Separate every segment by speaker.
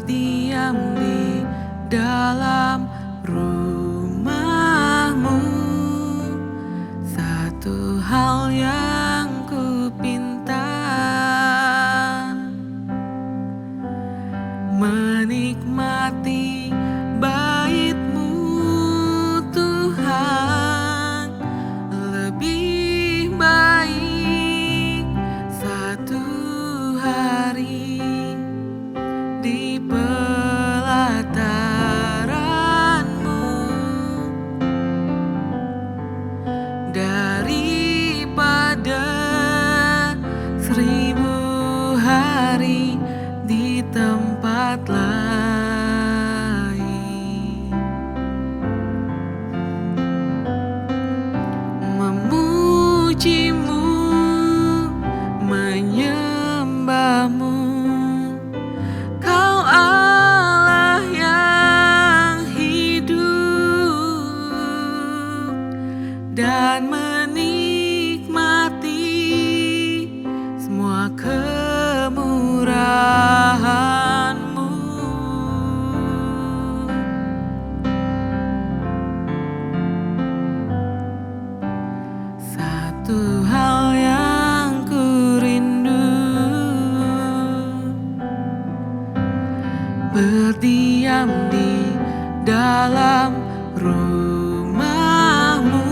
Speaker 1: berdiam di dalam rumah-Mu. Satu hal yang ku pinta, menikmati bait-Mu Tuhan. Lebih baik satu hari di pelataran-Mu daripada 1000 hari di tempat lain. Memuji-Mu, menyembah-Mu, Kau Allah yang hidup, dan menikmati semua kemurahan-Mu. Satu hal yang ku rindu, berdiam di dalam rumah-Mu.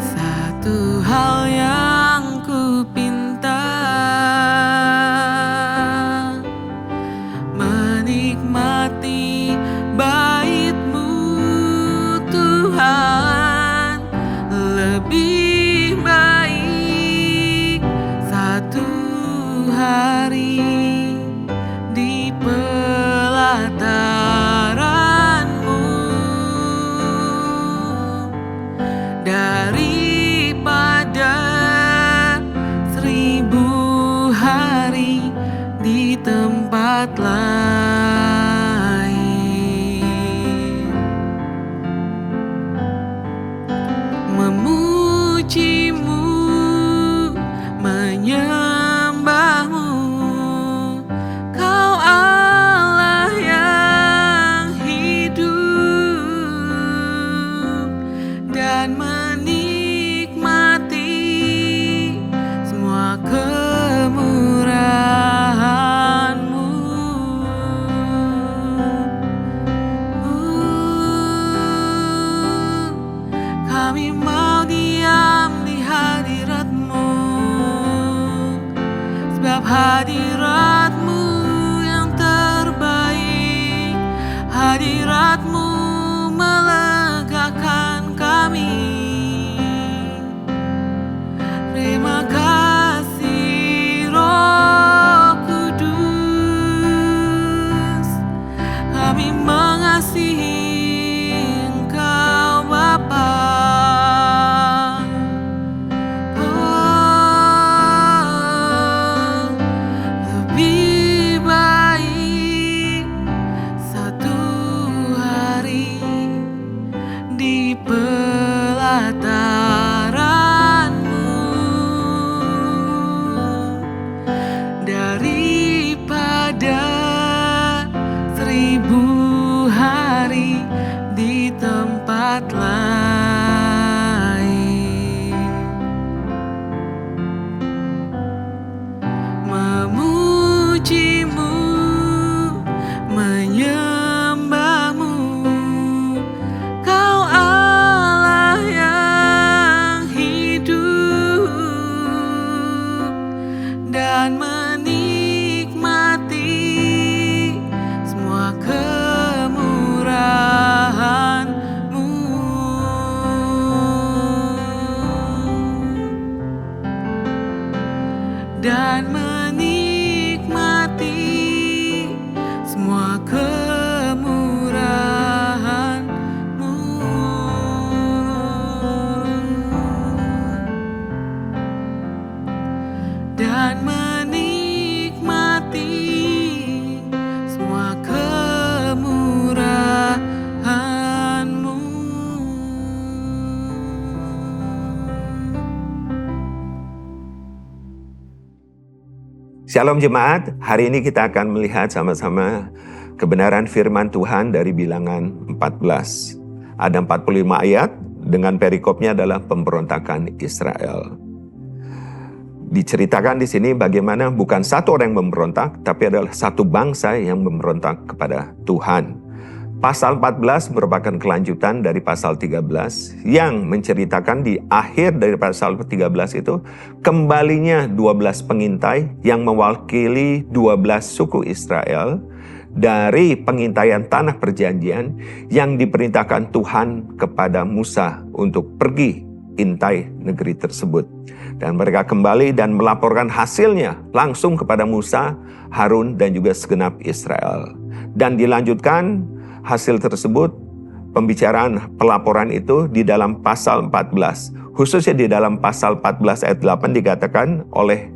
Speaker 1: Satu hal yang ku pinta, menikmati bait-Mu Tuhan. Lebih baik satu hari di pelataran-Mu daripada 1000 hari di tempat lain. Memuji-Mu, menyembah-Mu, Kau Allah yang hidup, dan menikmati semua kemurahan-Mu. Kami mau diam di hadirat-Mu, sebab hadirat-Mu yang terbaik. Hadirat-Mu melegakan kami. Terima kasih Roh Kudus, kami mengasihi Engkau Bapa. Oh, lebih baik satu hari di pelataran-Mu daripada 1000 hari di tempat lain. Memuji-Mu, menyembah-Mu, Kau Allah yang hidup, dan menikmati semua kemurahan-Mu. Dan menikmati semua kemurahan-Mu. Dan menikmati semua kemurahan-Mu.
Speaker 2: Shalom jemaat, hari ini kita akan melihat sama-sama kebenaran firman Tuhan dari Bilangan 14. Ada 45 ayat, dengan perikopnya adalah pemberontakan Israel. Diceritakan di sini bagaimana bukan satu orang yang memberontak, tapi adalah satu bangsa yang memberontak kepada Tuhan. Pasal 14 merupakan kelanjutan dari pasal 13 yang menceritakan di akhir dari pasal 13 itu kembalinya 12 pengintai yang mewakili 12 suku Israel dari pengintaian tanah perjanjian yang diperintahkan Tuhan kepada Musa untuk pergi intai negeri tersebut. Dan mereka kembali dan melaporkan hasilnya langsung kepada Musa, Harun dan juga segenap Israel. Dan dilanjutkan hasil tersebut, pembicaraan pelaporan itu di dalam pasal 14. Khususnya di dalam pasal 14 ayat 8 dikatakan oleh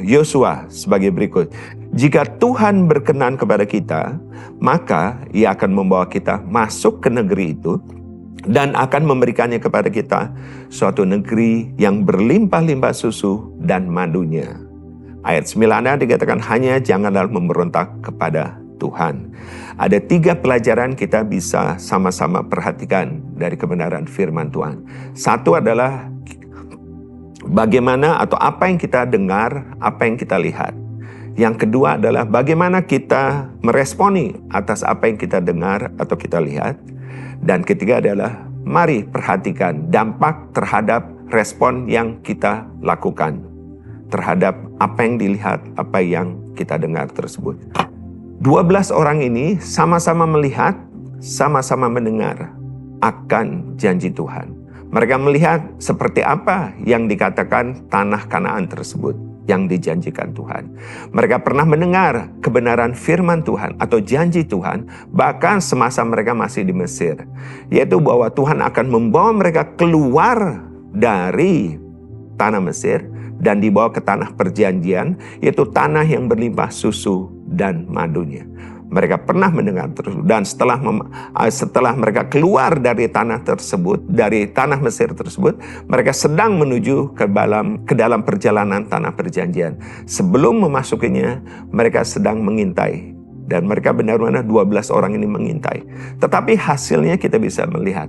Speaker 2: Yosua sebagai berikut. Jika Tuhan berkenan kepada kita, maka Ia akan membawa kita masuk ke negeri itu dan akan memberikannya kepada kita suatu negeri yang berlimpah-limpah susu dan madunya. Ayat 9 dikatakan hanya janganlah memberontak kepada Tuhan. Ada 3 pelajaran kita bisa sama-sama perhatikan dari kebenaran firman Tuhan. Satu adalah bagaimana atau apa yang kita dengar, apa yang kita lihat. Yang kedua adalah bagaimana kita meresponi atas apa yang kita dengar atau kita lihat. Dan ketiga adalah mari perhatikan dampak terhadap respon yang kita lakukan terhadap apa yang dilihat, apa yang kita dengar tersebut. 12 orang ini sama-sama melihat, sama-sama mendengar akan janji Tuhan. Mereka melihat seperti apa yang dikatakan tanah Kanaan tersebut yang dijanjikan Tuhan. Mereka pernah mendengar kebenaran firman Tuhan atau janji Tuhan bahkan semasa mereka masih di Mesir. Yaitu bahwa Tuhan akan membawa mereka keluar dari tanah Mesir dan dibawa ke tanah perjanjian, yaitu tanah yang berlimpah susu dan madunya. Mereka pernah mendengar terus, dan setelah mereka keluar dari tanah tersebut, dari tanah Mesir tersebut, mereka sedang menuju ke dalam perjalanan tanah perjanjian. Sebelum memasukinya, mereka sedang mengintai. Dan mereka benar-benar 12 orang ini mengintai. Tetapi hasilnya kita bisa melihat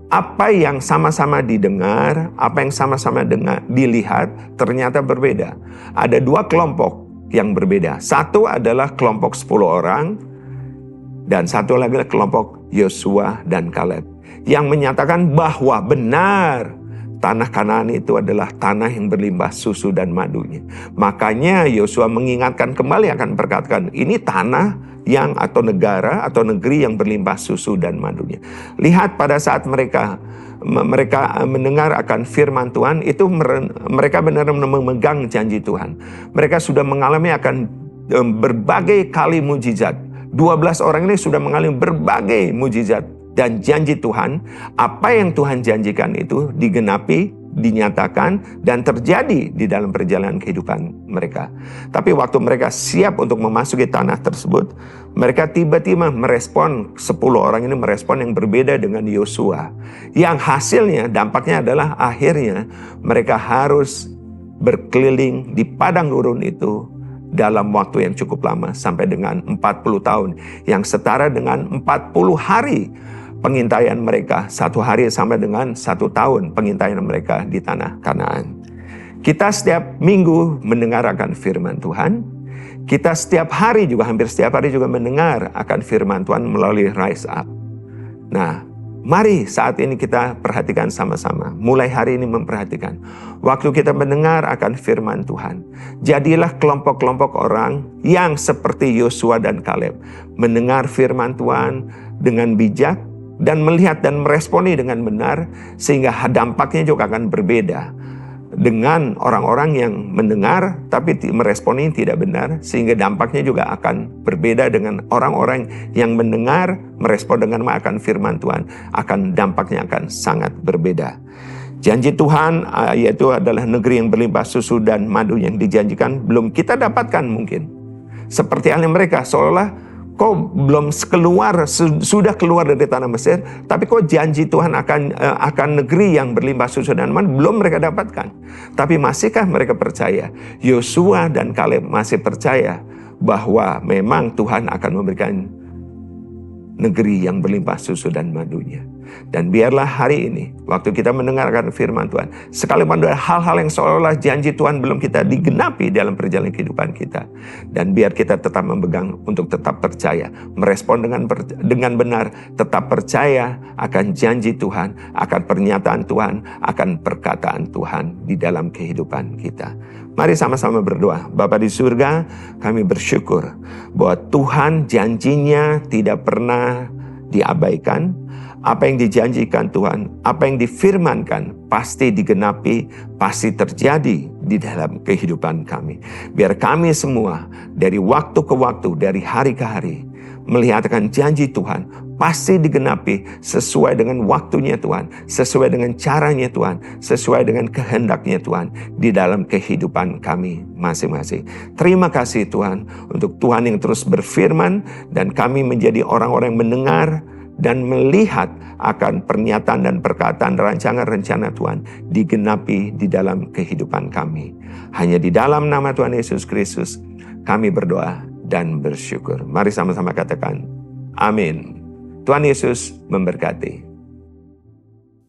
Speaker 2: apa yang sama-sama didengar, apa yang sama-sama dilihat ternyata berbeda. Ada 2 kelompok yang berbeda. Satu adalah kelompok 10 orang dan satu lagi adalah kelompok Yosua dan Kaleb yang menyatakan bahwa benar tanah Kanaan itu adalah tanah yang berlimpah susu dan madunya. Makanya Yosua mengingatkan kembali akan berkatakan ini tanah yang atau negara atau negeri yang berlimpah susu dan madunya. Lihat pada saat mereka mendengar akan firman Tuhan, itu mereka benar-benar memegang janji Tuhan. Mereka sudah mengalami akan berbagai kali mujizat. 12 orang ini sudah mengalami berbagai mujizat dan janji Tuhan. Apa yang Tuhan janjikan itu digenapi, dinyatakan, dan terjadi di dalam perjalanan kehidupan mereka. Tapi waktu mereka siap untuk memasuki tanah tersebut, mereka tiba-tiba merespon, 10 orang ini merespon yang berbeda dengan Yosua. Yang hasilnya, dampaknya adalah akhirnya mereka harus berkeliling di padang gurun itu dalam waktu yang cukup lama, sampai dengan 40 tahun, yang setara dengan 40 hari pengintaian mereka. 1 hari sampai dengan 1 tahun pengintaian mereka di tanah Kanaan. Kita setiap minggu mendengar akan firman Tuhan. Kita setiap hari juga, hampir setiap hari juga mendengar akan firman Tuhan melalui Rise Up. Nah, mari saat ini kita perhatikan sama-sama. Mulai hari ini memperhatikan. Waktu kita mendengar akan firman Tuhan, jadilah kelompok-kelompok orang yang seperti Yosua dan Kaleb. Mendengar firman Tuhan dengan bijak dan melihat dan meresponi dengan benar, sehingga dampaknya juga akan berbeda dengan orang-orang yang mendengar tapi meresponi tidak benar, sehingga dampaknya juga akan berbeda dengan orang-orang yang mendengar merespon dengan akan firman Tuhan, akan dampaknya akan sangat berbeda. Janji Tuhan yaitu adalah negeri yang berlimpah susu dan madu yang dijanjikan belum kita dapatkan mungkin. Seperti halnya mereka seolah kok belum sudah keluar dari tanah Mesir, tapi kok janji Tuhan akan negeri yang berlimpah susu dan madu belum mereka dapatkan. Tapi masihkah mereka percaya? Yosua dan Kaleb masih percaya bahwa memang Tuhan akan memberikan negeri yang berlimpah susu dan madunya. Dan biarlah hari ini, waktu kita mendengarkan firman Tuhan, sekalipun ada hal-hal yang seolah-olah janji Tuhan belum kita digenapi dalam perjalanan kehidupan kita. Dan biar kita tetap memegang untuk tetap percaya, merespon dengan benar, tetap percaya akan janji Tuhan, akan pernyataan Tuhan, akan perkataan Tuhan di dalam kehidupan kita. Mari sama-sama berdoa. Bapa di surga, kami bersyukur bahwa Tuhan janjinya tidak pernah diabaikan. Apa yang dijanjikan Tuhan, apa yang difirmankan, pasti digenapi, pasti terjadi di dalam kehidupan kami. Biar kami semua dari waktu ke waktu, dari hari ke hari, melihatkan janji Tuhan, pasti digenapi sesuai dengan waktunya Tuhan, sesuai dengan caranya Tuhan, sesuai dengan kehendaknya Tuhan di dalam kehidupan kami masing-masing. Terima kasih Tuhan untuk Tuhan yang terus berfirman dan kami menjadi orang-orang yang mendengar dan melihat akan pernyataan dan perkataan rancangan rencana Tuhan digenapi di dalam kehidupan kami. Hanya di dalam nama Tuhan Yesus Kristus kami berdoa dan bersyukur. Mari sama-sama katakan, amin. Tuhan Yesus memberkati.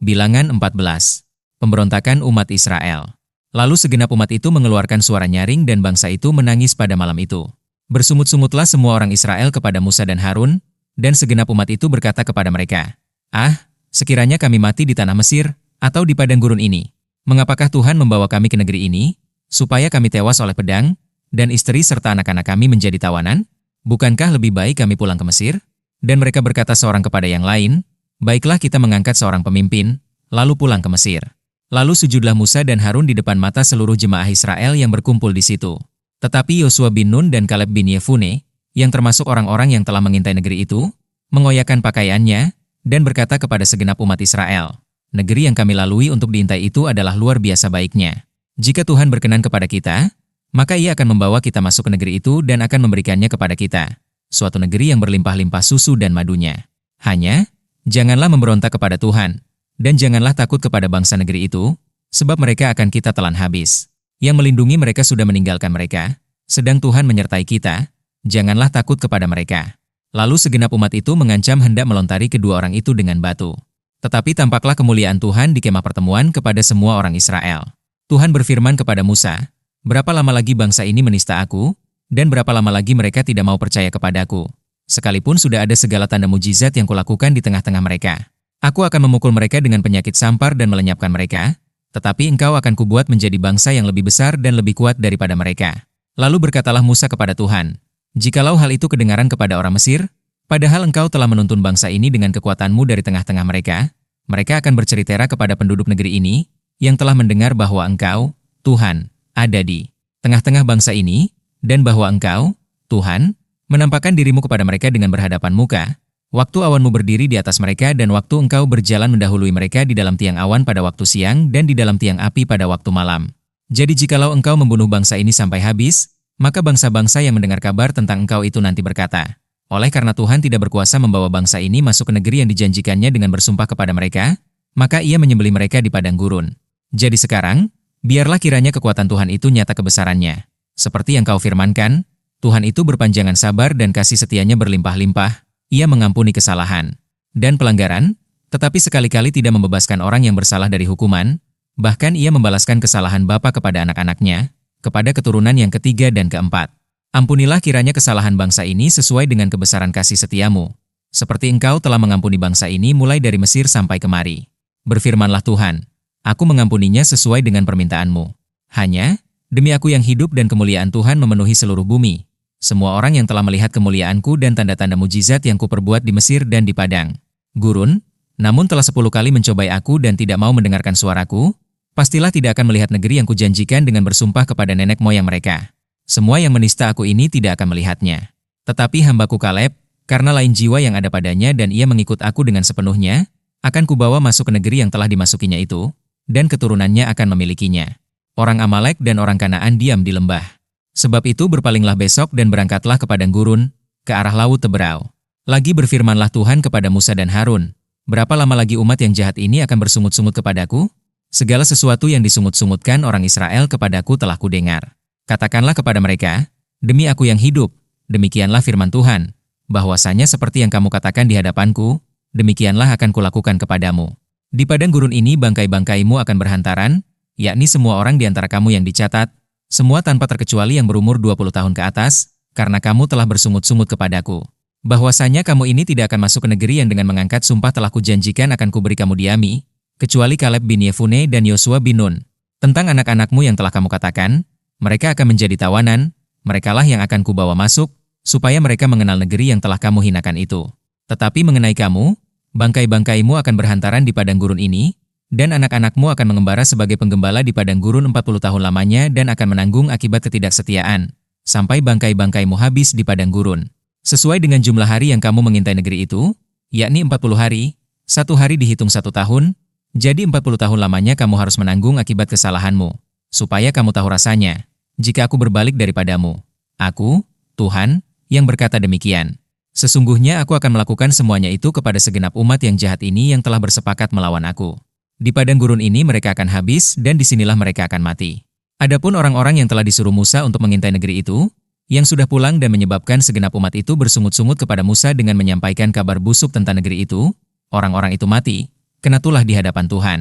Speaker 3: Bilangan 14. Pemberontakan umat Israel. Lalu segenap umat itu mengeluarkan suara nyaring dan bangsa itu menangis pada malam itu. Bersungut-sungutlah semua orang Israel kepada Musa dan Harun, dan segenap umat itu berkata kepada mereka, "Ah, sekiranya kami mati di tanah Mesir atau di padang gurun ini. Mengapakah Tuhan membawa kami ke negeri ini, supaya kami tewas oleh pedang, dan istri serta anak-anak kami menjadi tawanan? Bukankah lebih baik kami pulang ke Mesir?" Dan mereka berkata seorang kepada yang lain, "Baiklah kita mengangkat seorang pemimpin, lalu pulang ke Mesir." Lalu sujudlah Musa dan Harun di depan mata seluruh jemaah Israel yang berkumpul di situ. Tetapi Yosua bin Nun dan Kaleb bin Yefune, yang termasuk orang-orang yang telah mengintai negeri itu, mengoyakkan pakaiannya, dan berkata kepada segenap umat Israel, "Negeri yang kami lalui untuk diintai itu adalah luar biasa baiknya. Jika Tuhan berkenan kepada kita, maka Ia akan membawa kita masuk ke negeri itu dan akan memberikannya kepada kita, suatu negeri yang berlimpah-limpah susu dan madunya. Hanya, janganlah memberontak kepada Tuhan, dan janganlah takut kepada bangsa negeri itu, sebab mereka akan kita telan habis. Yang melindungi mereka sudah meninggalkan mereka, sedang Tuhan menyertai kita, janganlah takut kepada mereka." Lalu segenap umat itu mengancam hendak melontari kedua orang itu dengan batu. Tetapi tampaklah kemuliaan Tuhan di kemah pertemuan kepada semua orang Israel. Tuhan berfirman kepada Musa, "Berapa lama lagi bangsa ini menista aku, dan berapa lama lagi mereka tidak mau percaya kepadaku? Sekalipun sudah ada segala tanda mujizat yang kulakukan di tengah-tengah mereka. Aku akan memukul mereka dengan penyakit sampar dan melenyapkan mereka, tetapi engkau akan kubuat menjadi bangsa yang lebih besar dan lebih kuat daripada mereka." Lalu berkatalah Musa kepada Tuhan, "Jikalau hal itu kedengaran kepada orang Mesir, padahal engkau telah menuntun bangsa ini dengan kekuatanmu dari tengah-tengah mereka, mereka akan bercerita kepada penduduk negeri ini, yang telah mendengar bahwa engkau, Tuhan, ada di tengah-tengah bangsa ini, dan bahwa engkau, Tuhan, menampakkan dirimu kepada mereka dengan berhadapan muka, waktu awanmu berdiri di atas mereka dan waktu engkau berjalan mendahului mereka di dalam tiang awan pada waktu siang dan di dalam tiang api pada waktu malam. Jadi jikalau engkau membunuh bangsa ini sampai habis, maka bangsa-bangsa yang mendengar kabar tentang engkau itu nanti berkata, 'Oleh karena Tuhan tidak berkuasa membawa bangsa ini masuk ke negeri yang dijanjikannya dengan bersumpah kepada mereka, maka Ia menyembelih mereka di padang gurun.' Jadi sekarang, biarlah kiranya kekuatan Tuhan itu nyata kebesarannya. Seperti yang kau firmankan, Tuhan itu berpanjangan sabar dan kasih setianya berlimpah-limpah, Ia mengampuni kesalahan dan pelanggaran, tetapi sekali-kali tidak membebaskan orang yang bersalah dari hukuman, bahkan Ia membalaskan kesalahan bapa kepada anak-anaknya, kepada keturunan yang ketiga dan keempat. Ampunilah kiranya kesalahan bangsa ini sesuai dengan kebesaran kasih setiamu, seperti engkau telah mengampuni bangsa ini mulai dari Mesir sampai kemari. Berfirmanlah Tuhan, aku mengampuninya sesuai dengan permintaanmu. Hanya, demi aku yang hidup dan kemuliaan Tuhan memenuhi seluruh bumi, semua orang yang telah melihat kemuliaanku dan tanda-tanda mujizat yang kuperbuat di Mesir dan di padang gurun, namun telah 10 kali mencobai aku dan tidak mau mendengarkan suaraku, pastilah tidak akan melihat negeri yang kujanjikan dengan bersumpah kepada nenek moyang mereka. Semua yang menista aku ini tidak akan melihatnya. Tetapi hambaku Kaleb, karena lain jiwa yang ada padanya dan ia mengikut aku dengan sepenuhnya, akan kubawa masuk ke negeri yang telah dimasukinya itu, dan keturunannya akan memilikinya. Orang Amalek dan orang Kanaan diam di lembah. Sebab itu berpalinglah besok dan berangkatlah ke padang gurun, ke arah Laut Teberau. Lagi berfirmanlah Tuhan kepada Musa dan Harun, berapa lama lagi umat yang jahat ini akan bersungut-sungut kepadaku? Segala sesuatu yang disungut-sungutkan orang Israel kepadaku telah kudengar. Katakanlah kepada mereka, demi aku yang hidup, demikianlah firman Tuhan, bahwasanya seperti yang kamu katakan di hadapanku, demikianlah akan kulakukan kepadamu. Di padang gurun ini bangkai-bangkaimu akan berhantaran, yakni semua orang di antara kamu yang dicatat, semua tanpa terkecuali yang berumur 20 tahun ke atas, karena kamu telah bersungut-sungut kepadaku. Bahwasanya kamu ini tidak akan masuk ke negeri yang dengan mengangkat sumpah telah kujanjikan akan kuberi kamu diami, kecuali Kaleb bin Yefune dan Yosua bin Nun. Tentang anak-anakmu yang telah kamu katakan, mereka akan menjadi tawanan, merekalah yang akan kubawa masuk, supaya mereka mengenal negeri yang telah kamu hinakan itu. Tetapi mengenai kamu, bangkai-bangkaimu akan berhantaran di padang gurun ini, dan anak-anakmu akan mengembara sebagai penggembala di padang gurun 40 tahun lamanya dan akan menanggung akibat ketidaksetiaan, sampai bangkai-bangkaimu habis di padang gurun. Sesuai dengan jumlah hari yang kamu mengintai negeri itu, yakni 40 hari, 1 hari dihitung 1 tahun, jadi 40 tahun lamanya kamu harus menanggung akibat kesalahanmu. Supaya kamu tahu rasanya, jika aku berbalik daripadamu. Aku, Tuhan, yang berkata demikian. Sesungguhnya aku akan melakukan semuanya itu kepada segenap umat yang jahat ini yang telah bersepakat melawan aku. Di padang gurun ini mereka akan habis dan disinilah mereka akan mati. Adapun orang-orang yang telah disuruh Musa untuk mengintai negeri itu, yang sudah pulang dan menyebabkan segenap umat itu bersungut-sungut kepada Musa dengan menyampaikan kabar busuk tentang negeri itu, orang-orang itu mati, kena tulah di hadapan Tuhan.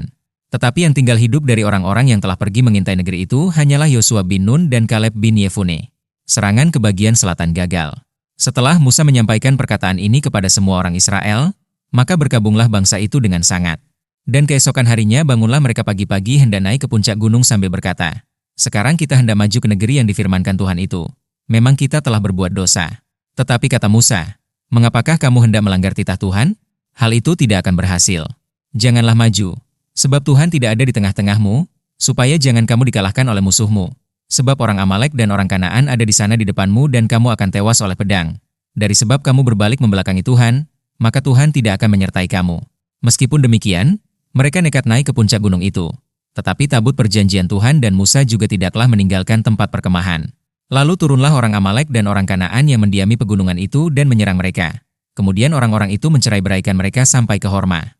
Speaker 3: Tetapi yang tinggal hidup dari orang-orang yang telah pergi mengintai negeri itu hanyalah Yosua bin Nun dan Kaleb bin Yefune. Serangan ke bagian selatan gagal. Setelah Musa menyampaikan perkataan ini kepada semua orang Israel, maka berkabunglah bangsa itu dengan sangat. Dan keesokan harinya bangunlah mereka pagi-pagi hendak naik ke puncak gunung sambil berkata, sekarang kita hendak maju ke negeri yang difirmankan Tuhan itu. Memang kita telah berbuat dosa. Tetapi kata Musa, mengapakah kamu hendak melanggar titah Tuhan? Hal itu tidak akan berhasil. Janganlah maju. Sebab Tuhan tidak ada di tengah-tengahmu, supaya jangan kamu dikalahkan oleh musuhmu. Sebab orang Amalek dan orang Kanaan ada di sana di depanmu dan kamu akan tewas oleh pedang. Dari sebab kamu berbalik membelakangi Tuhan, maka Tuhan tidak akan menyertai kamu. Meskipun demikian, mereka nekat naik ke puncak gunung itu. Tetapi tabut perjanjian Tuhan dan Musa juga tidaklah meninggalkan tempat perkemahan. Lalu turunlah orang Amalek dan orang Kanaan yang mendiami pegunungan itu dan menyerang mereka. Kemudian orang-orang itu mencerai-beraikan mereka sampai ke Horma.